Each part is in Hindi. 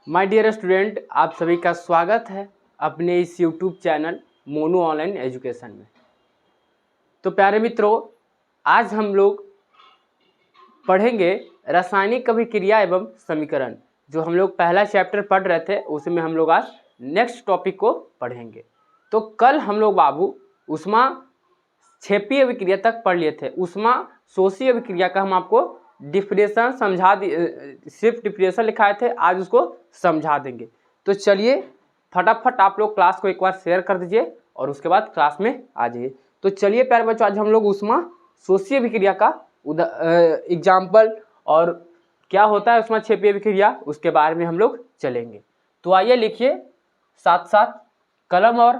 माय डियर स्टूडेंट, आप सभी का स्वागत है अपने इस YouTube channel Monu online education में। तो प्यारे मित्रों, आज हम लोग पढ़ेंगे रासायनिक अभिक्रिया एवं समीकरण। जो हम लोग पहला चैप्टर पढ़ रहे थे उसमें हम लोग आज नेक्स्ट टॉपिक को पढ़ेंगे। तो कल हम लोग बाबू ऊष्मा क्षेपीय अभिक्रिया तक पढ़ लिए थे। ऊष्मा शोषी अभिक्रिया का हम आपको डिफिनेशन समझा सिर्फ डिफिनेशन लिखाए थे, आज उसको समझा देंगे। तो चलिए फटाफट आप लोग क्लास को एक बार शेयर कर दीजिए और उसके बाद क्लास में आ जाइए। तो चलिए प्यारे बच्चों, आज हम लोग ऊष्मा शोषी अभिक्रिया का एग्जाम्पल और क्या होता है ऊष्मा क्षेपीय अभिक्रिया उसके बारे में हम लोग चलेंगे। तो आइए लिखिए, साथ साथ कलम और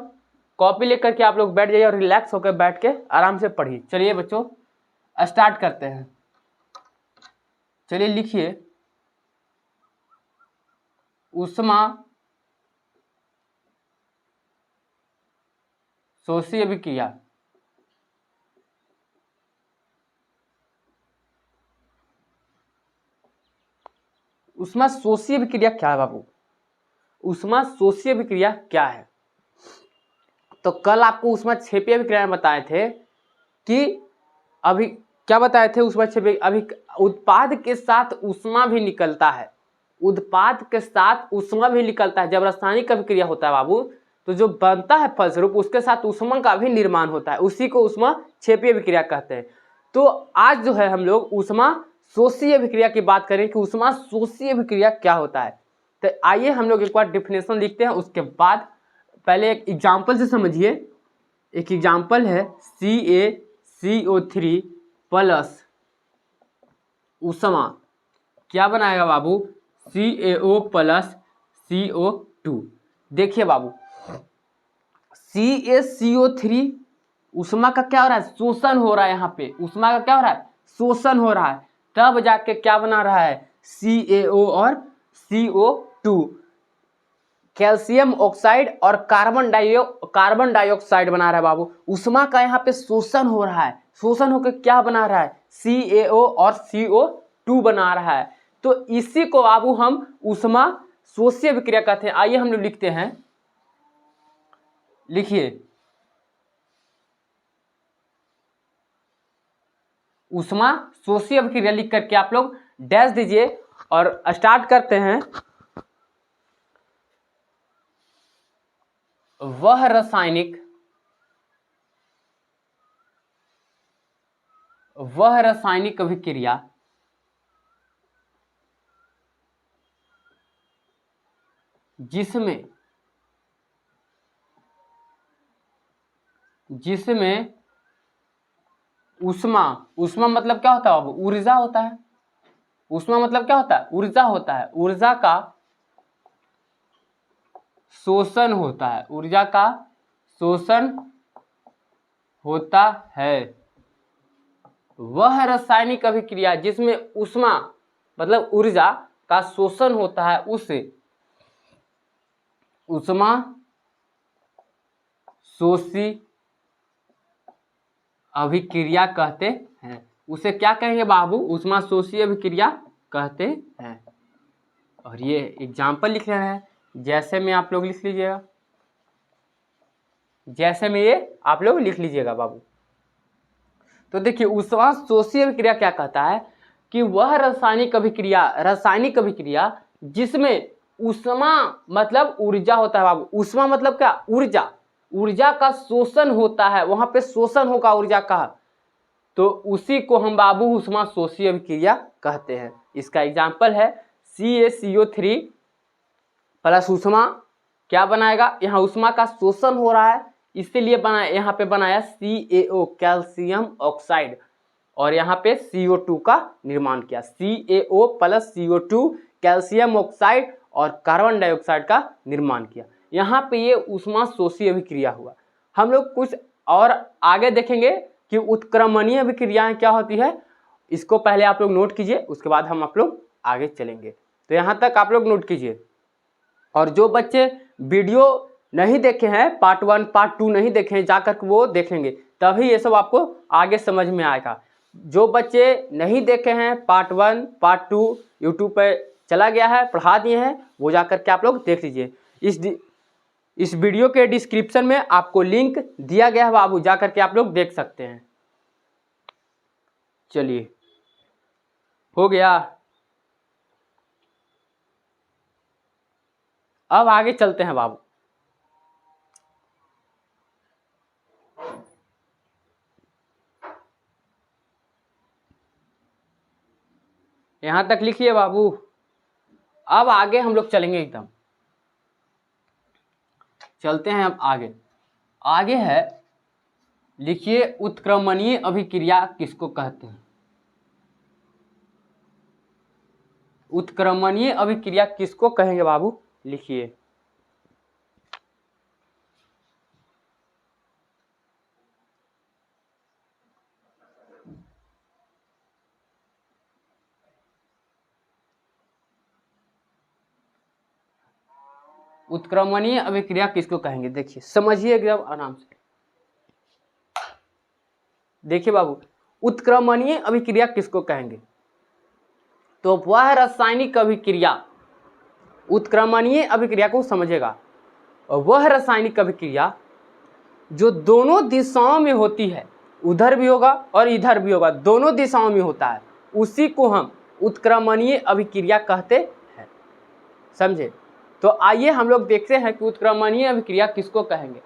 कॉपी लेकर के आप लोग बैठ जाइए और रिलैक्स होकर बैठ के आराम से पढ़िए। चलिए बच्चों स्टार्ट करते हैं। चलिए लिखिए, ऊष्मा शोषी अभिक्रिया ऊष्मा शोषी अभिक्रिया क्या है बाबू? ऊष्मा शोषी अभिक्रिया क्या है? तो कल आपको ऊष्मा क्षेपीय अभिक्रिया में बताए थे कि अभी क्या बताए थे, ऊष्मा क्षेपीय अभी उत्पाद के साथ ऊष्मा भी निकलता है। उत्पाद के साथ ऊष्मा भी निकलता है। जब रासायनिक अभिक्रिया होता है बाबू, तो जो बनता है फलस्वरूप उसके साथ ऊष्मा का भी निर्माण होता है, उसी को ऊष्मा क्षेपीय अभिक्रिया कहते हैं। तो आज जो है हम लोग ऊष्मा शोषी अभिक्रिया की बात करें कि ऊष्मा शोषी अभिक्रिया क्या होता है। तो आइए हम लोग एक बार डिफिनेशन लिखते हैं, उसके बाद पहले एक एग्जाम्पल से समझिए। एक एग्जाम्पल है CaCO3 प्लस ऊष्मा क्या बनाएगा बाबू? CaO plus CO2। देखिए बाबू, CaCO3 ऊष्मा का क्या हो रहा है? शोषण हो रहा है। यहाँ पे ऊष्मा का क्या हो रहा है? शोषण हो रहा है। तब जाके क्या बना रहा है? CaO और CO2, कैल्शियम ऑक्साइड और कार्बन डाइऑक्साइड बना रहा है बाबू। ऊष्मा का यहाँ पे शोषण हो रहा है। शोषण होकर क्या बना रहा है? CaO और CO2 बना रहा है। तो इसी को बाबू हम ऊष्मा शोषी अभिक्रिया कहते हैं। आइए हम लोग लिखते हैं, लिखिए ऊष्मा शोषी अभिक्रिया लिख करके आप लोग डैश दीजिए और स्टार्ट करते हैं। वह रासायनिक अभिक्रिया जिसमें ऊष्मा मतलब क्या होता है बाबू? ऊर्जा होता है। ऊष्मा मतलब क्या होता है? ऊर्जा होता है। ऊर्जा का शोषण होता है। ऊर्जा का शोषण होता है। वह रासायनिक अभिक्रिया जिसमें ऊष्मा मतलब ऊर्जा का शोषण होता है उसे ऊष्मा शोषी अभिक्रिया कहते हैं। उसे क्या कहेंगे बाबू? ऊष्मा शोषी अभिक्रिया कहते हैं। और ये एग्जाम्पल लिख रहे हैं, जैसे में आप लोग लिख लीजिएगा, जैसे में ये आप लोग लिख लीजिएगा बाबू। तो देखिए ऊष्मा शोषी अभिक्रिया क्या कहता है कि वह रासायनिक अभिक्रिया जिसमें ऊष्मा मतलब ऊर्जा होता है बाबू। ऊष्मा मतलब क्या? ऊर्जा। ऊर्जा का शोषण होता है, वहां पे शोषण होगा ऊर्जा का, तो उसी को हम बाबू ऊष्मा शोषी अभिक्रिया कहते हैं। इसका एग्जाम्पल है CaCO3 प्लस ऊष्मा क्या बनाएगा? यहाँ ऊष्मा का शोषण हो रहा है, इसीलिए बनाया, यहाँ पे बनाया CaO कैल्शियम ऑक्साइड, और यहाँ पे CO2 का निर्माण किया। CaO plus CO2 calcium oxide और कार्बन डाइऑक्साइड का निर्माण किया। यहाँ पे ये ऊष्मा शोषी अभिक्रिया हुआ। हम लोग कुछ और आगे देखेंगे कि उत्क्रमणीय अभिक्रियाएं क्या होती है। इसको पहले आप लोग नोट कीजिए, उसके बाद हम आप लोग आगे चलेंगे। तो यहाँ तक आप लोग नोट कीजिए। और जो बच्चे वीडियो नहीं देखे हैं, पार्ट 1 पार्ट 2 नहीं देखे हैं, जाकर वो देखेंगे, तभी ये सब आपको आगे समझ में आएगा। जो बच्चे नहीं देखे हैं पार्ट 1 पार्ट 2 यूट्यूब पे चला गया है, पढ़ा दिए हैं, वो जा करके आप लोग देख लीजिए। इस वीडियो के डिस्क्रिप्शन में आपको लिंक दिया गया है बाबू, जा करके आप लोग देख सकते हैं। चलिए हो गया, अब आगे चलते हैं बाबू। यहां तक लिखिए बाबू। अब आगे हम लोग चलेंगे, एकदम चलते हैं अब आगे। आगे है, लिखिए उत्क्रमणीय अभिक्रिया किसको कहते हैं? उत्क्रमणीय अभिक्रिया किसको कहेंगे बाबू? लिखिए। उत्क्रमणीय अभिक्रिया किसको कहेंगे? देखिए समझिए एकदम आराम से। देखिए बाबू, उत्क्रमणीय अभिक्रिया किसको कहेंगे? तो वह रासायनिक अभिक्रिया, उत्क्रमणीय अभिक्रिया को समझेगा, वह रासायनिक अभिक्रिया जो दोनों दिशाओं में होती है, उधर भी होगा और इधर भी होगा, दोनों दिशाओं में होता है, उसी को हम उत्क्रमणीय अभिक्रिया कहते हैं। समझे? तो आइए हम लोग देखते हैं कि उत्क्रमणीय अभिक्रिया किसको कहेंगे।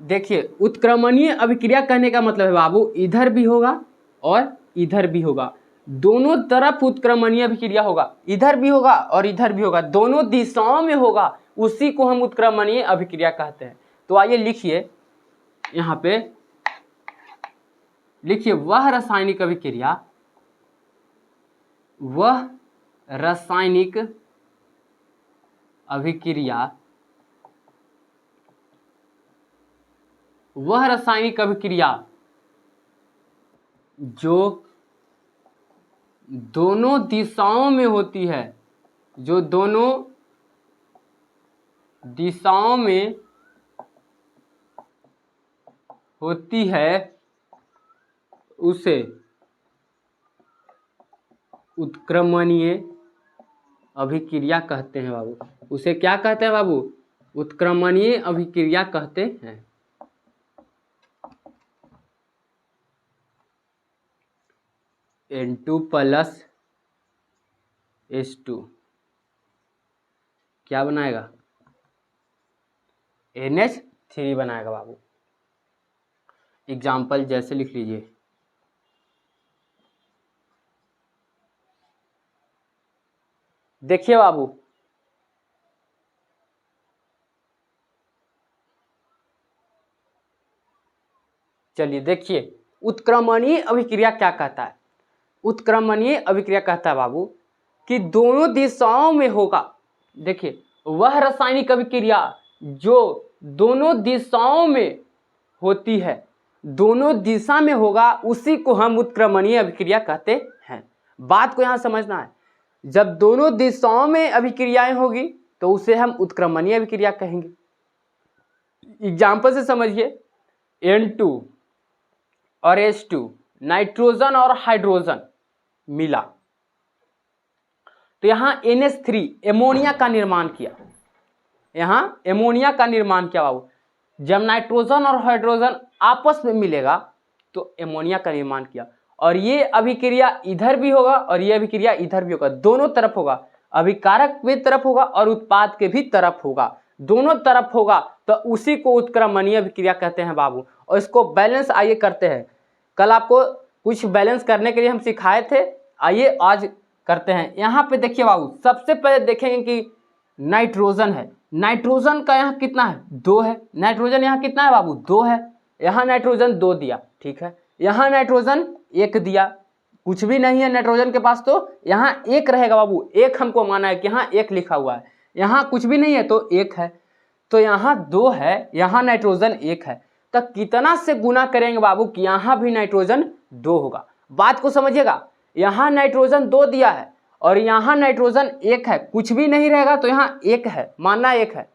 देखिए, उत्क्रमणीय अभिक्रिया कहने का मतलब है बाबू, इधर भी होगा और इधर भी होगा, दोनों तरफ उत्क्रमणीय अभिक्रिया होगा, इधर भी होगा और इधर भी होगा, दोनों दिशाओं में होगा, उसी को हम उत्क्रमणीय अभिक्रिया कहते हैं। तो आइए लिखिए, यहां पे लिखिए, वह रासायनिक अभिक्रिया, वह रासायनिक अभिक्रिया, वह रासायनिक अभिक्रिया जो दोनों दिशाओं में होती है, जो दोनों दिशाओं में होती है, उसे उत्क्रमणीय अभिक्रिया कहते हैं बाबू। उसे क्या कहते हैं बाबू? उत्क्रमणीय अभिक्रिया कहते हैं। N2 + H2 क्या बनाएगा? NH3 बनाएगा बाबू। एग्जाम्पल जैसे लिख लीजिए, देखिए बाबू, चलिए देखिए, उत्क्रमणीय अभिक्रिया क्या कहता है? उत्क्रमणीय अभिक्रिया कहता है बाबू कि दोनों दिशाओं में होगा। देखिए, वह रासायनिक अभिक्रिया जो दोनों दिशाओं में होती है, दोनों दिशा में होगा, उसी को हम उत्क्रमणीय अभिक्रिया कहते हैं। बात को यहां समझना है, जब दोनों दिशाओं में अभिक्रियाएं होगी तो उसे हम उत्क्रमणीय अभिक्रिया कहेंगे। एग्जाम्पल से समझिए, N2 और H2, नाइट्रोजन और हाइड्रोजन मिला, तो यहां NH3 एमोनिया का निर्माण किया, यहां एमोनिया का निर्माण किया बाबू। जब नाइट्रोजन और हाइड्रोजन आपस में मिलेगा तो एमोनिया का निर्माण किया, और ये अभिक्रिया इधर भी होगा और ये अभिक्रिया इधर भी होगा, दोनों तरफ होगा, अभिकारक भी तरफ होगा और उत्पाद के भी तरफ होगा, दोनों तरफ होगा, तो उसी को उत्क्रमणीय अभिक्रिया कहते हैं बाबू। और इसको बैलेंस आइए करते हैं, कल आपको कुछ बैलेंस करने के लिए हम सिखाए थे, आइए आज करते हैं। यहाँ पे देखिए बाबू, सबसे पहले देखेंगे कि नाइट्रोजन है, नाइट्रोजन का यहाँ कितना है? 2 है। नाइट्रोजन यहाँ कितना है बाबू? 2 है। यहाँ नाइट्रोजन 2 दिया, ठीक है। यहाँ नाइट्रोजन 1 दिया, कुछ भी नहीं है नाइट्रोजन के पास, तो यहाँ 1 रहेगा बाबू। 1 हमको माना है कि यहाँ 1 लिखा हुआ है, यहाँ कुछ भी नहीं है तो 1 है, तो यहाँ 2 है, यहाँ नाइट्रोजन 1 है, तो कितना से गुना करेंगे बाबू कि यहाँ भी नाइट्रोजन 2 होगा। बात को समझिएगा, यहाँ नाइट्रोजन 2 दिया है और यहाँ नाइट्रोजन 1 है, कुछ भी नहीं रहेगा तो यहाँ 1 है, मानना 1 है,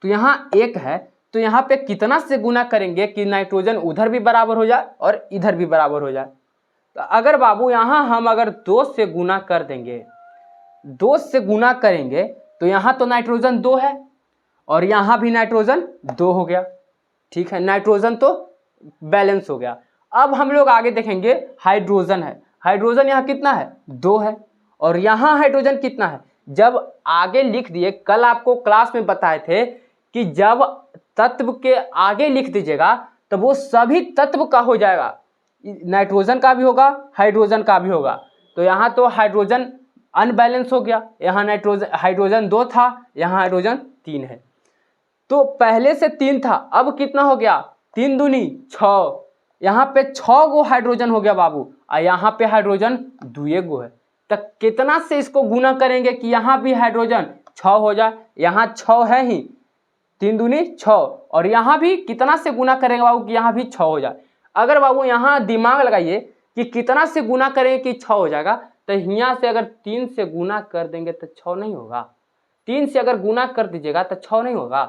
तो यहाँ 1 है, तो यहाँ पे कितना से गुना करेंगे कि नाइट्रोजन उधर भी बराबर हो जाए और इधर भी बराबर हो जाए। तो अगर बाबू यहाँ हम अगर 2 से गुना कर देंगे, 2 से गुना करेंगे तो यहाँ तो नाइट्रोजन 2 है और यहाँ भी नाइट्रोजन 2 हो गया, ठीक है, नाइट्रोजन तो बैलेंस हो गया। अब हम लोग आगे देखेंगे हाइड्रोजन है, हाइड्रोजन यहाँ कितना है 2 है और यहाँ हाइड्रोजन कितना है। जब आगे लिख दिए, कल आपको क्लास में बताए थे कि जब तत्व के आगे लिख दीजिएगा तो वो सभी तत्व का हो जाएगा, नाइट्रोजन का भी होगा हाइड्रोजन का भी होगा। तो यहाँ तो हाइड्रोजन अनबैलेंस हो गया, यहाँ हाइड्रोजन 2 था, यहाँ हाइड्रोजन 3 है। तो पहले से 3 था, अब कितना हो गया 3 दूनी 6, यहाँ पे 6 गो हाइड्रोजन हो गया बाबू और यहाँ पे हाइड्रोजन 2 गो है। तो कितना से इसको गुना करेंगे कि यहाँ भी हाइड्रोजन 6 हो जाए, यहाँ 6 है ही, 3 दूनी 6 और यहाँ भी कितना से गुना करेंगे बाबू कि यहाँ भी 6 हो जाए। अगर बाबू यहाँ दिमाग लगाइए कि कितना से गुना करेंगे कि 6 हो जाएगा, तो यहाँ से अगर 3 से गुना कर देंगे तो 6 नहीं होगा, 3 से अगर गुना कर दीजिएगा तो 6 नहीं होगा,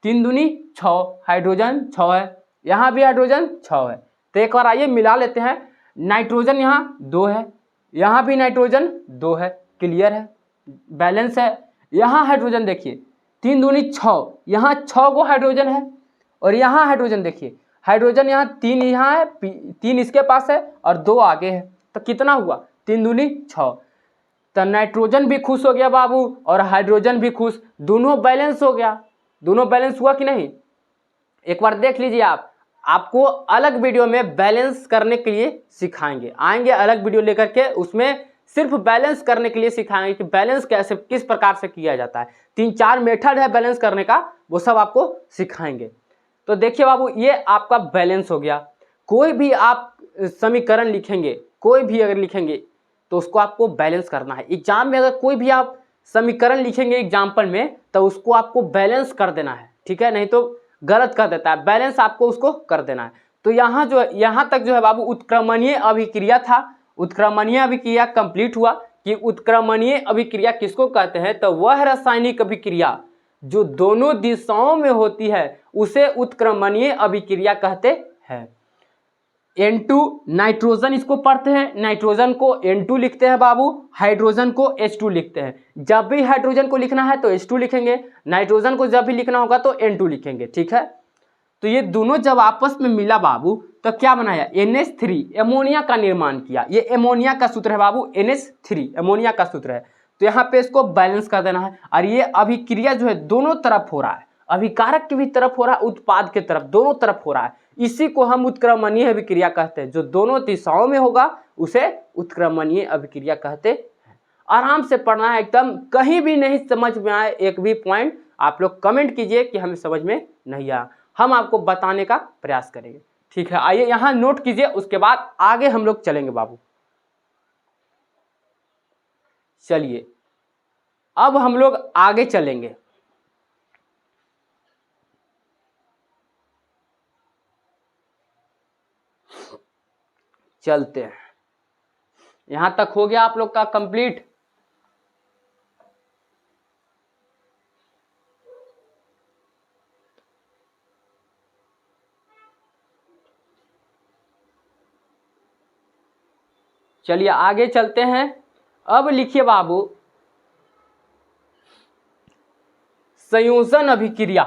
3 दूनी 6, हाइड्रोजन 6 है, यहाँ भी हाइड्रोजन 6 है। तो एक बार आइए मिला लेते हैं, नाइट्रोजन यहाँ 2 है, यहाँ भी नाइट्रोजन 2 है, क्लियर है, बैलेंस है। यहाँ हाइड्रोजन देखिए 3 दूनी 6, यहाँ 6 गो हाइड्रोजन है और यहाँ हाइड्रोजन देखिए, हाइड्रोजन यहाँ 3 यहाँ है, 3 इसके पास है और 2 आगे है, तो कितना हुआ 3 दूनी 6। तो नाइट्रोजन भी खुश हो गया बाबू और हाइड्रोजन भी खुश, दोनों बैलेंस हो गया, दोनों बैलेंस हुआ कि नहीं। एक बार देख लीजिए आप, आपको अलग वीडियो में बैलेंस करने के लिए सिखाएंगे, आएंगे अलग वीडियो लेकर के, उसमें सिर्फ बैलेंस करने के लिए सिखाएंगे कि बैलेंस कैसे किस प्रकार से किया जाता है। 3-4 मेथड है बैलेंस करने का, वो सब आपको सिखाएंगे। तो देखिए बाबू, ये आपका बैलेंस हो गया। कोई भी आप समीकरण लिखेंगे, कोई भी अगर लिखेंगे तो उसको आपको बैलेंस करना है। एग्जाम में अगर कोई भी आप समीकरण लिखेंगे एग्जाम्पल में तो उसको आपको बैलेंस कर देना है, ठीक है, नहीं तो गलत कर देता है, बैलेंस आपको उसको कर देना है। तो यहाँ जो है, यहाँ तक जो है बाबू उत्क्रमणीय अभिक्रिया था, उत्क्रमणीय अभिक्रिया कंप्लीट हुआ। कि उत्क्रमणीय अभिक्रिया किसको कहते हैं, तो वह रासायनिक अभिक्रिया जो दोनों दिशाओं में होती है उसे उत्क्रमणीय अभिक्रिया कहते हैं। N2 नाइट्रोजन इसको पढ़ते हैं, नाइट्रोजन को N2 लिखते हैं बाबू, हाइड्रोजन को H2 लिखते हैं। जब भी हाइड्रोजन को लिखना है तो H2 लिखेंगे, नाइट्रोजन को जब भी लिखना होगा तो N2 लिखेंगे, ठीक है। तो ये दोनों जब आपस में मिला बाबू तो क्या बनाया, NH3 एमोनिया का निर्माण किया। ये एमोनिया का सूत्र है बाबू, NH3 एमोनिया का सूत्र है। तो यहाँ पे इसको बैलेंस कर देना है और ये अभिक्रिया जो है दोनों तरफ हो रहा है, अभिकारक की भी तरफ हो रहा है, उत्पाद के तरफ, दोनों तरफ हो रहा है। इसी को हम उत्क्रमणीय अभिक्रिया कहते हैं। जो दोनों दिशाओं में होगा उसे उत्क्रमणीय अभिक्रिया कहते हैं। आराम से पढ़ना है एकदम, कहीं भी नहीं समझ में आए एक भी पॉइंट आप लोग कमेंट कीजिए कि हमें समझ में नहीं आया, हम आपको बताने का प्रयास करेंगे, ठीक है। आइए यहाँ नोट कीजिए, उसके बाद आगे हम लोग चलेंगे बाबू। चलिए अब हम लोग आगे चलेंगे। चलते हैं, यहां तक हो गया आप लोग का कंप्लीट। चलिए आगे चलते हैं। अब लिखिए बाबू संयोजन अभिक्रिया।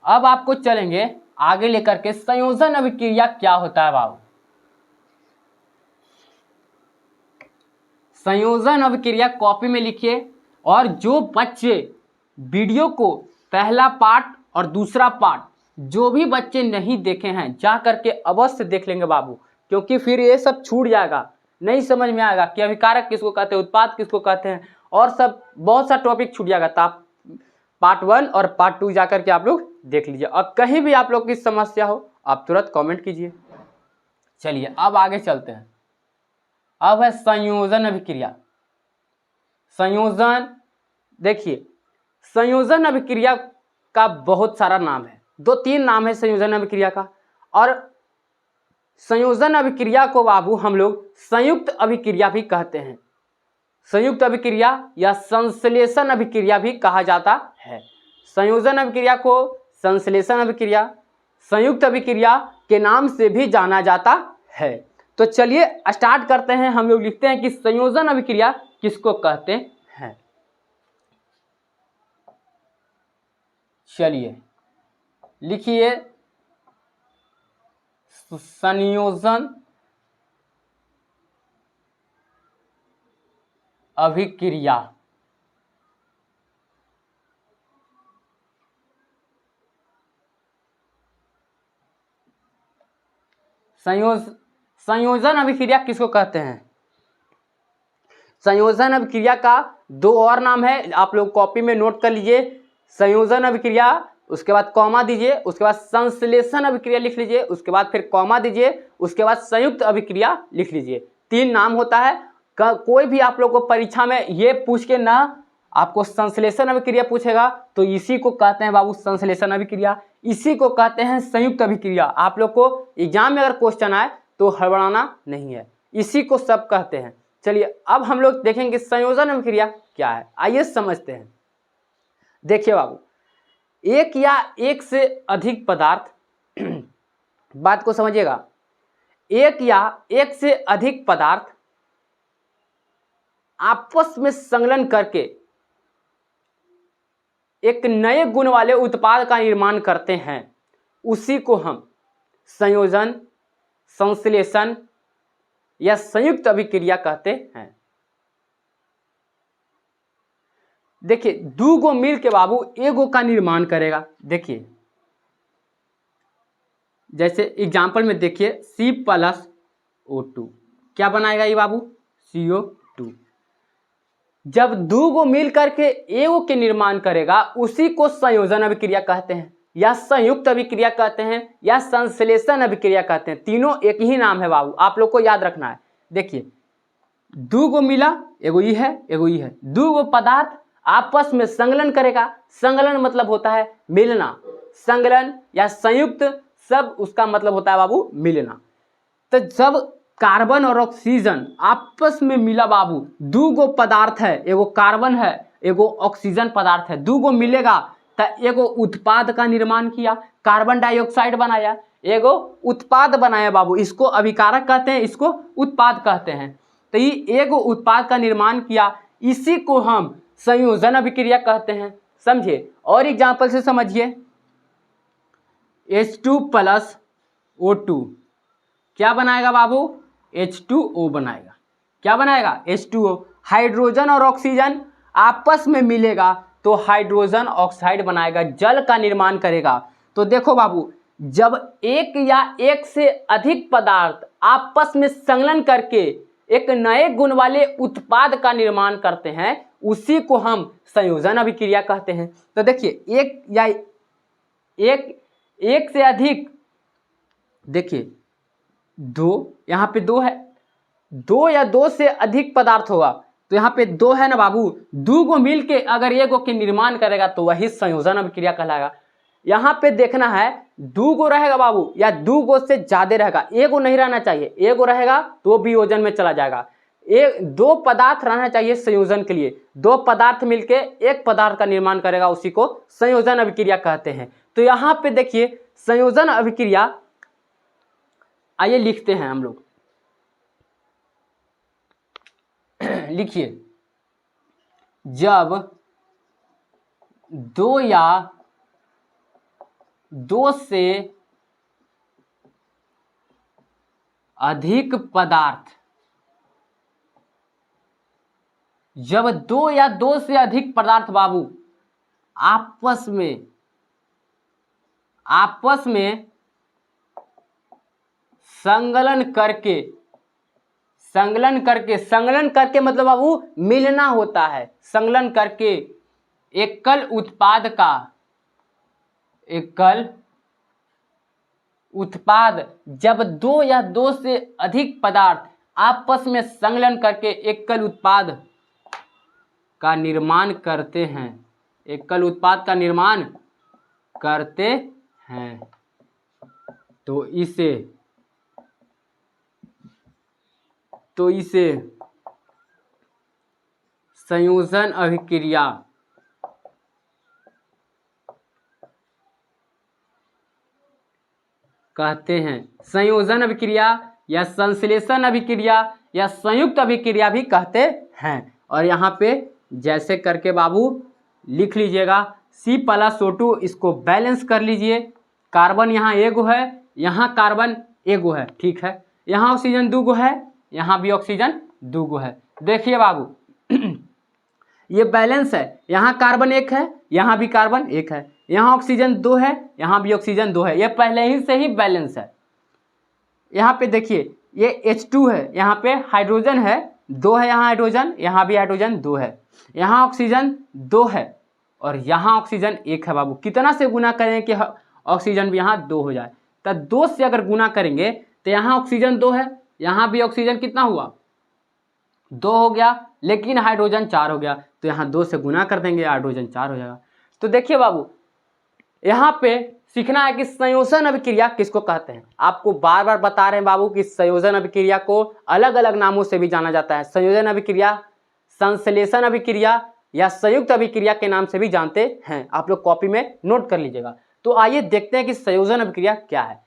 अब आपको चलेंगे आगे लेकर के, संयोजन अभिक्रिया क्या होता है बाबू। संयोजन अभिक्रिया कॉपी में लिखिए, और जो बच्चे वीडियो को पहला पार्ट और दूसरा पार्ट जो भी बच्चे नहीं देखे हैं जा करके अवश्य देख लेंगे बाबू, क्योंकि फिर ये सब छूट जाएगा, नहीं समझ में आएगा कि अभिकारक किसको कहते हैं, उत्पाद किसको कहते हैं, और सब बहुत सा टॉपिक छूट जाएगा। तो आप पार्ट 1 और पार्ट 2 जाकर के आप लोग देख लीजिए, और कहीं भी आप लोग की समस्या हो आप तुरंत कमेंट कीजिए। चलिए अब आगे चलते हैं। अब है संयोजन अभिक्रिया। संयोजन, देखिए संयोजन अभिक्रिया का बहुत सारा नाम है, 2-3 नाम है संयोजन अभिक्रिया का। और संयोजन अभिक्रिया को बाबू हम लोग संयुक्त अभिक्रिया भी कहते हैं, संयुक्त अभिक्रिया या संश्लेषण अभिक्रिया भी कहा जाता है। संयोजन अभिक्रिया को संश्लेषण अभिक्रिया, संयुक्त अभिक्रिया के नाम से भी जाना जाता है। तो चलिए स्टार्ट करते हैं। हम लोग लिखते हैं कि संयोजन अभिक्रिया किसको कहते हैं। चलिए लिखिए, संयोजन अभिक्रिया संयोजन अभिक्रिया किसको कहते हैं। संयोजन अभिक्रिया का दो और नाम है, आप लोग कॉपी में नोट कर लीजिए। संयोजन अभिक्रिया, उसके बाद कॉमा दीजिए, उसके बाद संश्लेषण अभिक्रिया लिख लीजिए, उसके बाद फिर कॉमा दीजिए, उसके बाद संयुक्त अभिक्रिया लिख लीजिए। 3 नाम होता है। कोई भी आप लोग को परीक्षा में ये पूछ के ना आपको संश्लेषण अभिक्रिया पूछेगा तो इसी को कहते हैं बाबू संश्लेषण अभिक्रिया, इसी को कहते हैं संयुक्त अभिक्रिया। आप लोग को एग्जाम में अगर क्वेश्चन आए तो हड़बड़ाना नहीं है, इसी को सब कहते हैं। चलिए अब हम लोग देखेंगे संयोजन अभिक्रिया क्या है, आइए समझते हैं। देखिए बाबू, एक या एक से अधिक पदार्थ बात को समझिएगा, एक या एक से अधिक पदार्थ आपस में संलग्न करके एक नए गुण वाले उत्पाद का निर्माण करते हैं, उसी को हम संयोजन, संश्लेषण या संयुक्त अभिक्रिया कहते हैं। देखिए, दो गो मिल के बाबू एगो का निर्माण करेगा। देखिए जैसे एग्जाम्पल में देखिए C+O2 क्या बनाएगा ये बाबू, CO2। जब दो गो मिल करके एगो के निर्माण करेगा उसी को संयोजन अभिक्रिया कहते हैं, या संयुक्त अभिक्रिया कहते हैं, या संश्लेषण अभिक्रिया कहते हैं। तीनों एक ही नाम है बाबू, आप लोग को याद रखना है। देखिए दो गो मिला, एगो ई है एगो ई है, दो गो पदार्थ आपस में संलग्न करेगा। संलग्न मतलब होता है मिलना, संलग्न या संयुक्त सब उसका मतलब होता है बाबू मिलना। तो जब कार्बन और ऑक्सीजन आपस में मिला बाबू, दो गो पदार्थ है, एगो कार्बन है एगो ऑक्सीजन पदार्थ है, दो गो मिलेगा तो एगो उत्पाद का निर्माण किया, कार्बन डाइऑक्साइड बनाया, एगो उत्पाद बनाया बाबू, इसको अभिकारक कहते हैं, इसको उत्पाद कहते हैं। तो ये एगो उत्पाद का निर्माण किया, इसी को हम संयोजन अभिक्रिया कहते हैं। समझिए और एग्जाम्पल से समझिए, H2+O2 क्या बनाएगा बाबू, H2O बनाएगा। क्या बनाएगा, H2O। हाइड्रोजन और ऑक्सीजन आपस में मिलेगा तो हाइड्रोजन ऑक्साइड बनाएगा, जल का निर्माण करेगा। तो देखो बाबू, जब एक या एक से अधिक पदार्थ आपस में संलग्न करके एक नए गुण वाले उत्पाद का निर्माण करते हैं, उसी को हम संयोजन अभिक्रिया कहते हैं। तो देखिए एक या एक से अधिक, देखिए दो, यहाँ पे दो है, दो या दो से अधिक पदार्थ होगा तो यहाँ पे दो है ना बाबू, दो गो मिल के अगर एगो के निर्माण करेगा तो वही संयोजन अभिक्रिया कहलाएगा। यहाँ पे देखना है दो गो रहेगा बाबू या दो गो से ज्यादा रहेगा, एगो नहीं रहना चाहिए, एगो रहेगा तो वियोजन में चला जाएगा। दो पदार्थ रहना चाहिए संयोजन के लिए, दो पदार्थ मिलके एक पदार्थ का निर्माण करेगा, उसी को संयोजन अभिक्रिया कहते हैं। तो यहाँ पे देखिए संयोजन अभिक्रिया, आइए लिखते हैं हम लोग। लिखिए, जब दो या दो से अधिक पदार्थ, जब दो या दो से अधिक पदार्थ बाबू आपस में संलग्न करके मतलब बाबू मिलना होता है, संलग्न करके एकल उत्पाद, जब दो या दो से अधिक पदार्थ आपस में संलग्न करके एकल उत्पाद का निर्माण करते हैं, एकल उत्पाद का निर्माण करते हैं, तो इसे संयोजन अभिक्रिया कहते हैं। संयोजन अभिक्रिया या संश्लेषण अभिक्रिया या संयुक्त अभिक्रिया भी कहते हैं। और यहाँ पे जैसे करके बाबू लिख लीजिएगा C+O2, इसको बैलेंस कर लीजिए। कार्बन यहाँ एगो है, यहाँ कार्बन एगो है, ठीक है। यहाँ ऑक्सीजन 2 गो है, यहाँ भी ऑक्सीजन 2 गो है। देखिए बाबू ये बैलेंस है, यहाँ कार्बन 1 है, यहाँ भी कार्बन 1 है, यहाँ ऑक्सीजन 2 है, यहाँ भी ऑक्सीजन 2 है। ये पहले ही से ही बैलेंस है। यहाँ पे देखिए ये H2 है, यहाँ पे हाइड्रोजन है 2 है, यहाँ हाइड्रोजन, यहाँ भी हाइड्रोजन 2 है, यहाँ ऑक्सीजन 2 है और यहाँ ऑक्सीजन 1 है। बाबू कितना से गुना करें कि ऑक्सीजन भी यहाँ 2 हो जाए? तो 2 से अगर गुना करेंगे तो यहाँ ऑक्सीजन 2 है, यहाँ भी ऑक्सीजन कितना हुआ? 2 हो गया, लेकिन हाइड्रोजन 4 हो गया, तो यहाँ 2 से गुना कर देंगे, हाइड्रोजन 4 हो जाएगा। तो देखिए बाबू यहाँ पे सीखना है कि संयोजन अभिक्रिया किसको कहते हैं। आपको बार बार बता रहे हैं बाबू कि संयोजन अभिक्रिया को अलग अलग नामों से भी जाना जाता है। संयोजन अभिक्रिया, संश्लेषण अभिक्रिया या संयुक्त अभिक्रिया के नाम से भी जानते हैं। आप लोग कॉपी में नोट कर लीजिएगा। तो आइए देखते हैं कि संयोजन अभिक्रिया क्या है।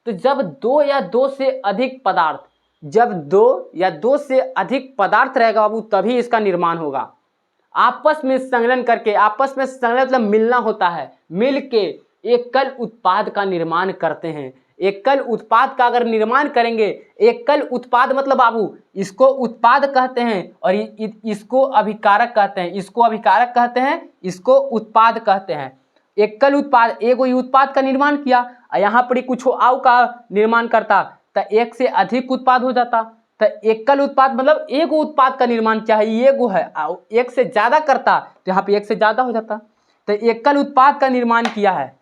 तो जब 2 या 2 से अधिक पदार्थ, जब 2 या 2 से अधिक पदार्थ रहेगा बाबू तभी इसका निर्माण होगा। आपस में संलयन करके, आपस में संलयन मतलब मिलना होता है, मिल के एकल उत्पाद का निर्माण करते हैं। एकल उत्पाद का अगर निर्माण करेंगे, एकल उत्पाद मतलब बाबू इसको उत्पाद कहते हैं और इसको अभिकारक कहते हैं, इसको अभिकारक कहते हैं, इसको उत्पाद कहते हैं। एकल उत्पाद, एगो उत्पाद का निर्माण किया, यहाँ पर कुछ आउ का निर्माण करता तो एक से अधिक उत्पाद हो जाता। तो एकल उत्पाद मतलब एगो उत्पाद का निर्माण क्या है, एगो है, एक से ज्यादा करता तो यहाँ पे एक से ज्यादा हो जाता। तो एकल उत्पाद का निर्माण किया है,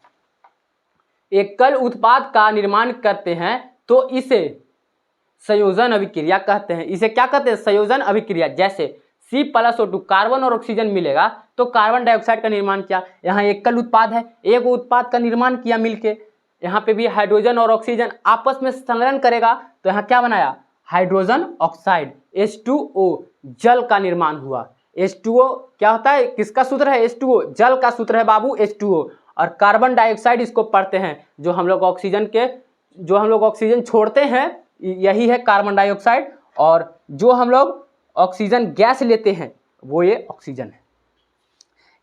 एकल उत्पाद का निर्माण करते हैं तो इसे संयोजन अभिक्रिया कहते हैं। इसे क्या कहते हैं? संयोजन अभिक्रिया। जैसे C+O2 कार्बन और ऑक्सीजन मिलेगा तो कार्बन डाइऑक्साइड का निर्माण किया, यहाँ एकल उत्पाद है, एगो उत्पाद का निर्माण किया मिलके। यहाँ पे भी हाइड्रोजन और ऑक्सीजन आपस में संलयन करेगा तो यहाँ क्या बनाया? हाइड्रोजन ऑक्साइड, H2O, जल का निर्माण हुआ। H2O क्या होता है? किसका सूत्र है? H2O, जल का सूत्र है बाबू H2O। और कार्बन डाइऑक्साइड इसको पढ़ते हैं, जो हम लोग ऑक्सीजन छोड़ते हैं यही है कार्बन डाइऑक्साइड, और जो हम लोग ऑक्सीजन गैस लेते हैं वो ये ऑक्सीजन है।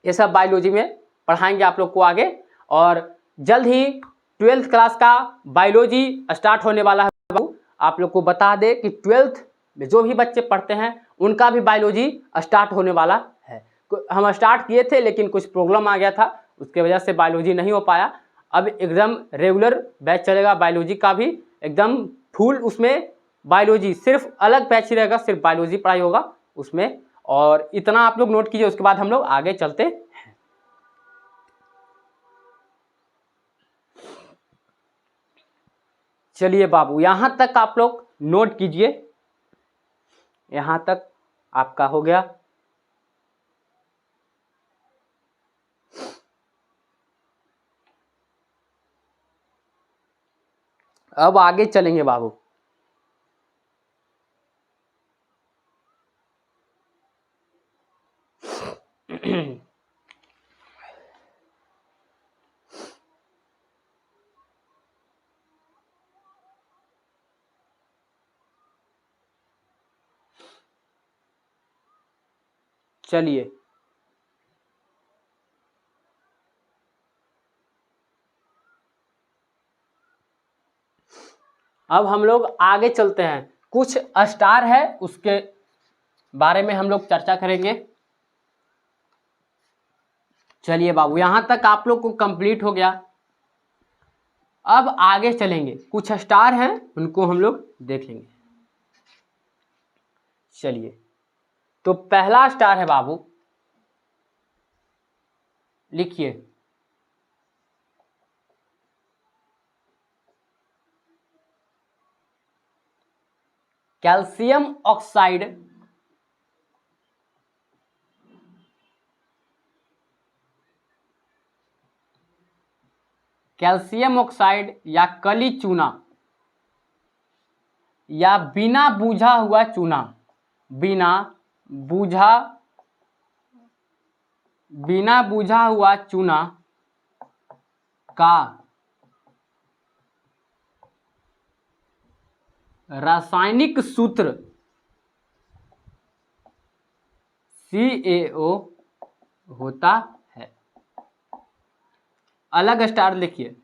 ये सब बायोलॉजी में पढ़ाएंगे आप लोग को आगे। और जल्द ही 12th क्लास का बायोलॉजी स्टार्ट होने वाला है बाबू। आप लोग को बता दें कि 12th में जो भी बच्चे पढ़ते हैं उनका भी बायोलॉजी स्टार्ट होने वाला है। हम स्टार्ट किए थे लेकिन कुछ प्रॉब्लम आ गया था, उसके वजह से बायोलॉजी नहीं हो पाया। अब एकदम रेगुलर बैच चलेगा बायोलॉजी का भी, एकदम फुल उसमें बायोलॉजी, सिर्फ अलग बैच ही रहेगा, सिर्फ बायोलॉजी पढ़ाई होगा उसमें। और इतना आप लोग नोट कीजिए, उसके बाद हम लोग आगे चलते हैं। चलिए बाबू यहाँ तक आप लोग नोट कीजिए, यहाँ तक आपका हो गया। अब आगे चलेंगे बाबू। चलिए अब हम लोग आगे चलते हैं। कुछ स्टार है उसके बारे में हम लोग चर्चा करेंगे। चलिए बाबू यहाँ तक आप लोग को कंप्लीट हो गया। अब आगे चलेंगे, कुछ स्टार हैं उनको हम लोग देख लेंगे। चलिए तो पहला स्टार है बाबू, लिखिए कैल्शियम ऑक्साइड। कैल्शियम ऑक्साइड या कली चूना या बिना बूझा हुआ चूना, बिना बूझा हुआ चूना का रासायनिक सूत्र CaO होता है। अलग स्टार लिखिए,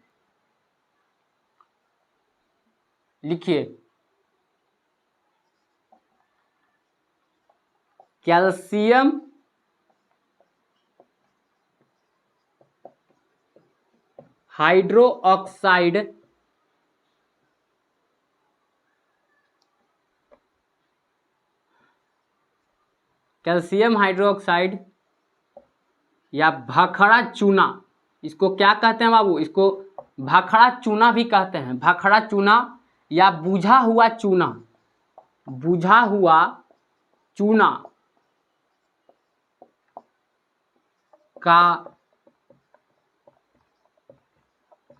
कैल्शियम हाइड्रोक्साइड या भाखड़ा चूना, इसको क्या कहते हैं बाबू, इसको भाखड़ा चूना भी कहते हैं। भाखड़ा चूना या बुझा हुआ चूना का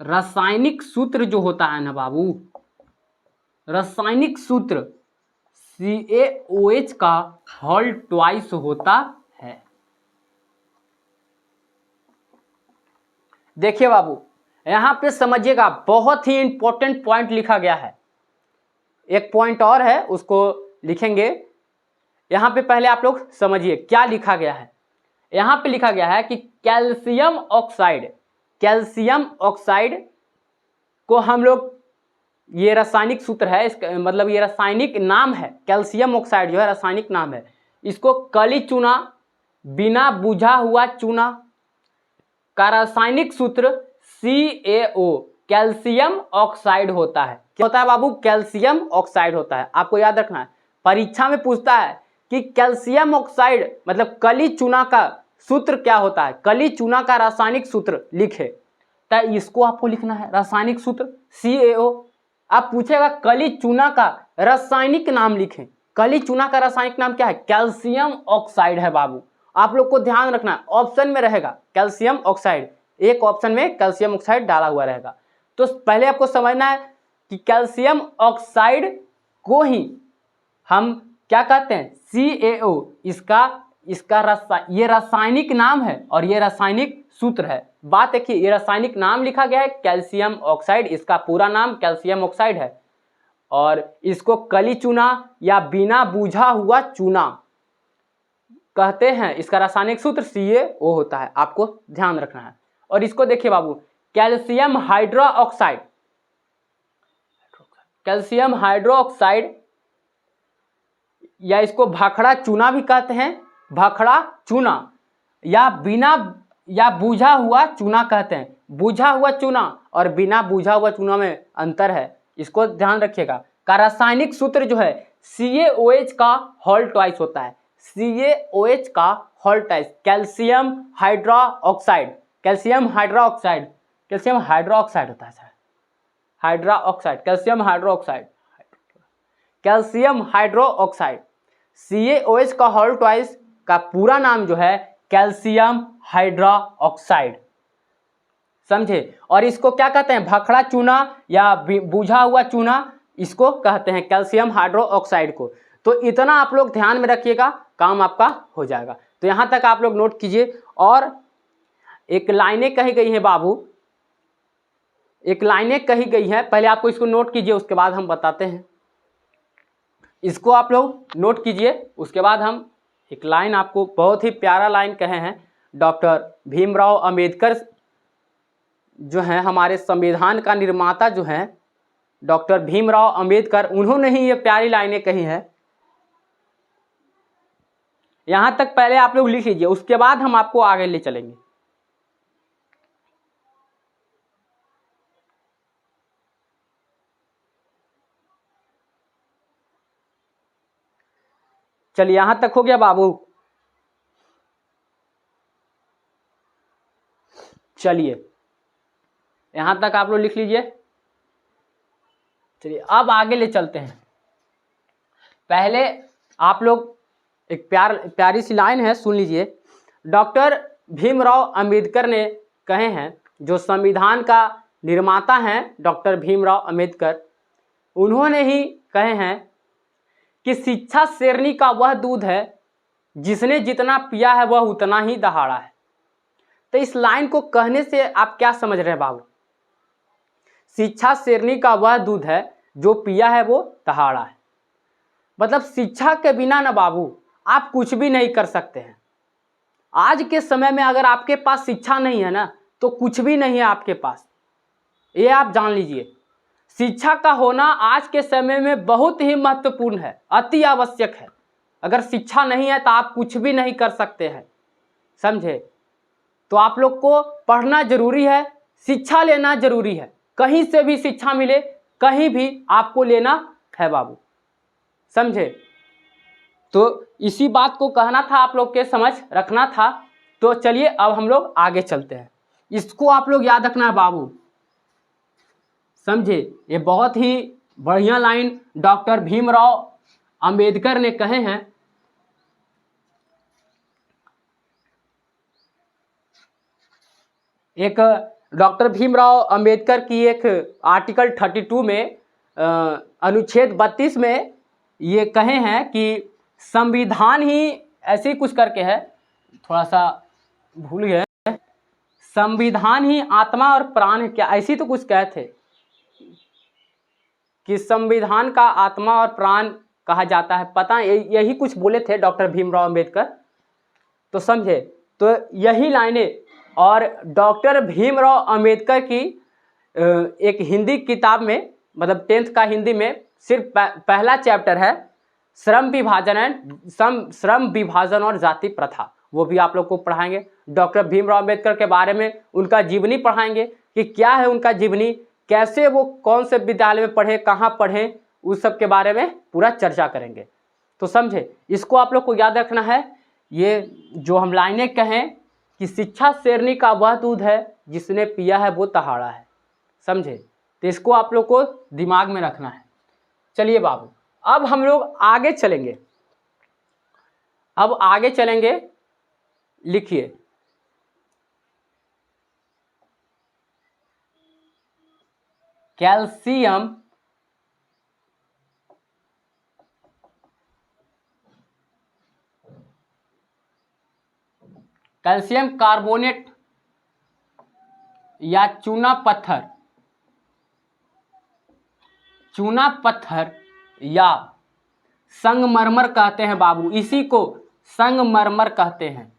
रासायनिक सूत्र जो होता है ना बाबू, रासायनिक सूत्र CaOH का होल ट्वाइस होता है। देखिए बाबू, यहां पे समझिएगा, बहुत ही इंपॉर्टेंट पॉइंट लिखा गया है। एक पॉइंट और है, उसको लिखेंगे। यहां पे पहले आप लोग समझिए क्या लिखा गया है। यहां पे लिखा गया है कि कैल्शियम ऑक्साइड को हम लोग, ये रासायनिक सूत्र है, इसका मतलब ये रासायनिक नाम है। कैल्शियम ऑक्साइड जो है रासायनिक नाम है। इसको कली चूना, बिना बुझा हुआ चूना का रासायनिक सूत्र CaO, कैल्शियम ऑक्साइड होता है। क्या होता है बाबू? कैल्शियम ऑक्साइड होता है। आपको याद रखना है, परीक्षा में पूछता है कि कैल्शियम ऑक्साइड मतलब कली चूना का सूत्र क्या होता है, कली चूना का रासायनिक सूत्र लिखे, तो इसको आपको लिखना है रासायनिक सूत्र CaO। आप पूछेगा कली चूना का रासायनिक नाम लिखें। कली चूना का रासायनिक नाम क्या है? कैल्शियम ऑक्साइड है बाबू। आप लोग को ध्यान रखना है, ऑप्शन में रहेगा कैल्शियम ऑक्साइड, एक ऑप्शन में कैल्शियम ऑक्साइड डाला हुआ रहेगा। तो पहले आपको समझना है कि कैल्शियम ऑक्साइड को ही हम क्या कहते हैं? CaO। ये रासायनिक नाम है और ये रासायनिक सूत्र है। बात देखिए, ये रासायनिक नाम लिखा गया है कैल्शियम ऑक्साइड, इसका पूरा नाम कैल्शियम ऑक्साइड है, और इसको कली चूना या बिना बुझा हुआ चूना कहते हैं। इसका रासायनिक सूत्र CaO होता है, आपको ध्यान रखना है। और इसको देखिए बाबू, कैल्शियम हाइड्रोक्साइड या इसको भाखड़ा चूना भी कहते हैं, भाखड़ा चूना या बुझा हुआ चूना कहते हैं। बुझा हुआ चूना और बिना बुझा हुआ चूना में अंतर है, इसको ध्यान रखिएगा। का रासायनिक सूत्र जो है CaOH का होल ट्वाइस होता है। CaOH का होल ट्वाइस, कैल्शियम हाइड्रोक्साइड होता है सर, कैल्शियम हाइड्रोक्साइड। CaOH का होल ट्वाइस का पूरा नाम जो है कैल्शियम हाइड्रोक्साइड, समझे। और इसको क्या कहते हैं? भाखड़ा चूना या बुझा हुआ चूना, इसको कहते हैं कैल्शियम हाइड्रोक्साइड को। तो इतना आप लोग ध्यान में रखिएगा, काम आपका हो जाएगा। तो यहां तक आप लोग नोट कीजिए। और एक लाइनें कही गई हैं बाबू, पहले आपको इसको नोट कीजिए, उसके बाद हम बताते हैं। इसको आप लोग नोट कीजिए, उसके बाद हम एक लाइन, आपको बहुत ही प्यारा लाइन कहे हैं। डॉक्टर भीमराव अंबेडकर जो हैं, हमारे संविधान का निर्माता जो हैं डॉक्टर भीमराव अंबेडकर, उन्होंने ही ये प्यारी लाइनें कही हैं। यहां तक पहले आप लोग लिख लीजिए, उसके बाद हम आपको आगे ले चलेंगे। चलिए, यहां तक हो गया बाबू। चलिए, यहां तक आप लोग लिख लीजिए। चलिए, अब आगे ले चलते हैं। पहले आप लोग एक प्यारी सी लाइन है, सुन लीजिए। डॉक्टर भीमराव अंबेडकर ने कहे हैं, जो संविधान का निर्माता हैं डॉक्टर भीमराव अंबेडकर, उन्होंने ही कहे हैं कि शिक्षा शेरनी का वह दूध है जिसने जितना पिया है वह उतना ही दहाड़ा है। तो इस लाइन को कहने से आप क्या समझ रहे हैं बाबू? शिक्षा शेरनी का वह दूध है जो पिया है वो तहाड़ा है। मतलब शिक्षा के बिना ना बाबू आप कुछ भी नहीं कर सकते हैं। आज के समय में अगर आपके पास शिक्षा नहीं है ना तो कुछ भी नहीं है आपके पास, ये आप जान लीजिए। शिक्षा का होना आज के समय में बहुत ही महत्वपूर्ण है, अति आवश्यक है। अगर शिक्षा नहीं है तो आप कुछ भी नहीं कर सकते हैं, समझे। तो आप लोग को पढ़ना जरूरी है, शिक्षा लेना जरूरी है। कहीं से भी शिक्षा मिले, कहीं भी आपको लेना है बाबू, समझे। तो इसी बात को कहना था, आप लोग के समझ रखना था। तो चलिए अब हम लोग आगे चलते हैं। इसको आप लोग याद रखना है बाबू, समझे। ये बहुत ही बढ़िया लाइन डॉक्टर भीमराव अंबेडकर ने कहे हैं। एक डॉक्टर भीमराव अंबेडकर की एक आर्टिकल 32 में अनुच्छेद 32 में ये कहे हैं कि संविधान ही, ऐसे ही कुछ करके है, थोड़ा सा भूल गए, संविधान ही आत्मा और प्राण है, क्या ऐसी तो कुछ कहे थे कि संविधान का आत्मा और प्राण कहा जाता है, पता यही कुछ बोले थे डॉक्टर भीमराव अंबेडकर। तो समझे, तो यही लाइनें और डॉक्टर भीमराव अंबेडकर की एक हिंदी किताब में, मतलब 10th का हिंदी में सिर्फ पहला चैप्टर है श्रम विभाजन और जाति प्रथा, वो भी आप लोग को पढ़ाएंगे। डॉक्टर भीमराव अंबेडकर के बारे में उनका जीवनी पढ़ाएंगे कि क्या है उनका जीवनी, कैसे वो कौन से विद्यालय में पढ़े, कहाँ पढ़े, उस सब के बारे में पूरा चर्चा करेंगे। तो समझे, इसको आप लोग को याद रखना है। ये जो हम लाइनें कहें कि शिक्षा शेरनी का वह दूध है, जिसने पिया है वो तहाड़ा है, समझे। तो इसको आप लोग को दिमाग में रखना है। चलिए बाबू, अब हम लोग आगे चलेंगे। अब आगे चलेंगे, लिखिए। कैल्शियम कार्बोनेट या चूना पत्थर या संगमरमर कहते हैं बाबू, इसी को संगमरमर कहते हैं।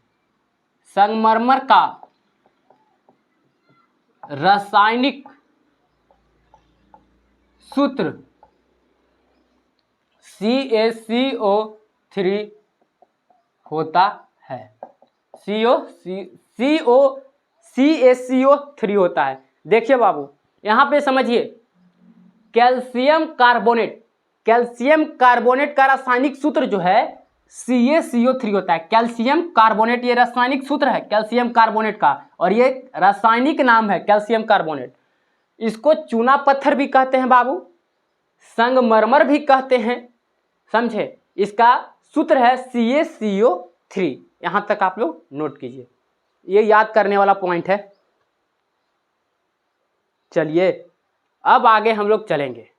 संगमरमर का रासायनिक सूत्र CaCO3 होता है। CaCO3 होता है। देखिए बाबू, यहां पे समझिए, कैल्शियम कार्बोनेट का रासायनिक सूत्र जो है CaCO3 होता है। कैल्शियम कार्बोनेट ये रासायनिक सूत्र है कैल्शियम कार्बोनेट का, और ये रासायनिक नाम है कैल्शियम कार्बोनेट। इसको चूना पत्थर भी कहते हैं बाबू, संगमरमर भी कहते हैं, समझे। इसका सूत्र है CaCO3। यहां तक आप लोग नोट कीजिए, ये याद करने वाला पॉइंट है। चलिए अब आगे हम लोग चलेंगे।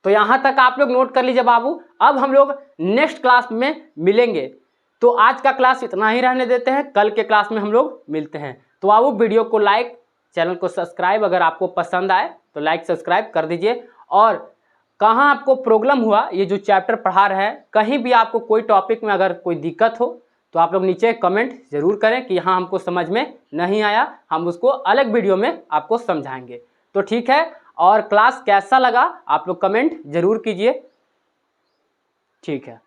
तो यहां तक आप लोग नोट कर लीजिए बाबू। अब हम लोग नेक्स्ट क्लास में मिलेंगे। तो आज का क्लास इतना ही रहने देते हैं, कल के क्लास में हम लोग मिलते हैं। तो बाबू वीडियो को लाइक, चैनल को सब्सक्राइब, अगर आपको पसंद आए तो लाइक सब्सक्राइब कर दीजिए। और कहाँ आपको प्रॉब्लम हुआ, ये जो चैप्टर पढ़ा रहे हैं, कहीं भी आपको कोई टॉपिक में अगर कोई दिक्कत हो तो आप लोग नीचे कमेंट जरूर करें कि यहाँ हमको समझ में नहीं आया, हम उसको अलग वीडियो में आपको समझाएंगे। तो ठीक है, और क्लास कैसा लगा आप लोग कमेंट जरूर कीजिए। ठीक है।